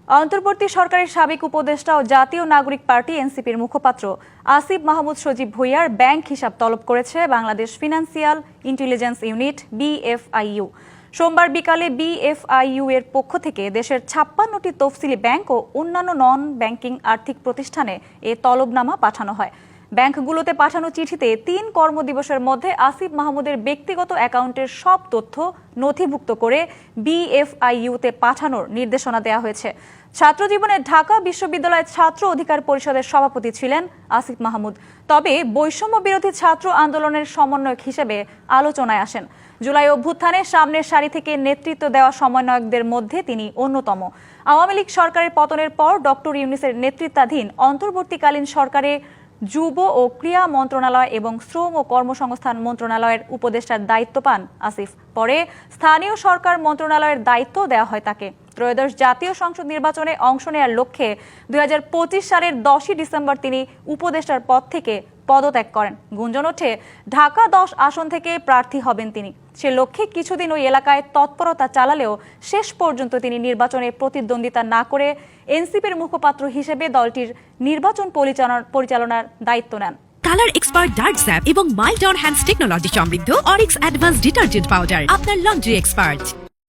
অন্তর্বর্তী সরকারের সাবেক উপদেষ্টা ও জাতীয় নাগরিক পার্টি এনসিপির মুখপাত্র আসিফ মাহমুদ সজীব ভুঁইয়ার ব্যাংক হিসাব তলব করেছে Bangladesh financial intelligence unit BFIU. সোমবার বিকালে বিএফআইইউ এর পক্ষ থেকে দেশের ৫৬টি তফসিলি ব্যাংক ও অন্যান্য নন ব্যাংকিং আর্থিক প্রতিষ্ঠানে এ তলবনামা পাঠানো হয়। ব্যাংকগুলোতে পাঠানো চিঠিতে ৩ কর্মদিবসের মধ্যে আসিফ মাহমুদের ব্যক্তিগত অ্যাকাউন্টের সব তথ্য নথিভুক্ত করে বিএফআইইউতে পাঠানোর নির্দেশনা দেওয়া হয়েছে। ছাত্র জীবনে ঢাকা বিশ্ববিদ্যালয়ের ছাত্র অধিকার পরিষদের সভাপতি ছিলেন আসিফ মাহমুদ। তবে বৈষম্য বিরোধী ছাত্র আন্দোলনের সমন্বয়ক হিসেবে আলোচনায় আসেন। জুলাই অভ্যুত্থানে সামনের সারি থেকে নেতৃত্ব দেওয়া সমন্বয়কদের মধ্যে তিনি অন্যতম। আওয়ামী লীগ সরকারের পতনের পর ডক্টর ইউনূসের নেতৃত্বাধীন অন্তর্বর্তীকালীন সরকারে যুব ও ক্রীড়া মন্ত্রণালয় এবং শ্রম ও কর্মসংস্থান মন্ত্রণালয়ের উপদেষ্টার দায়িত্ব পান আসিফ। পরে স্থানীয় সরকার মন্ত্রণালয়ের দায়িত্ব দেওয়া হয় তাকে। ত্রয়োদশ জাতীয় সংসদ নির্বাচনে অংশ নেওয়ার লক্ষ্যে ২০২৫ সালের ১০ই ডিসেম্বর তিনি উপদেষ্টার পদ থেকে পদত্যাগ করেন। গুঞ্জন ওঠে ঢাকা ১০ আসন থেকে প্রার্থী হবেন তিনি। সে লক্ষ্যে কিছুদিন ওই এলাকায় তৎপরতা চালালেও শেষ পর্যন্ত তিনি নির্বাচনে প্রতিদ্বন্দ্বিতা না করে এনসিপির মুখপাত্র হিসেবে দলটির নির্বাচন পরিচালনার দায়িত্ব নেন। কালার এক্সপার্ট ডার্ক স্যাপ এবং মাইল্ড অন হ্যান্ডস টেকনোলজি সমৃদ্ধ অরিক্স অ্যাডভান্স ডিটারজেন্ট পাউডার আপনার লন্ড্রি এক্সপার্ট।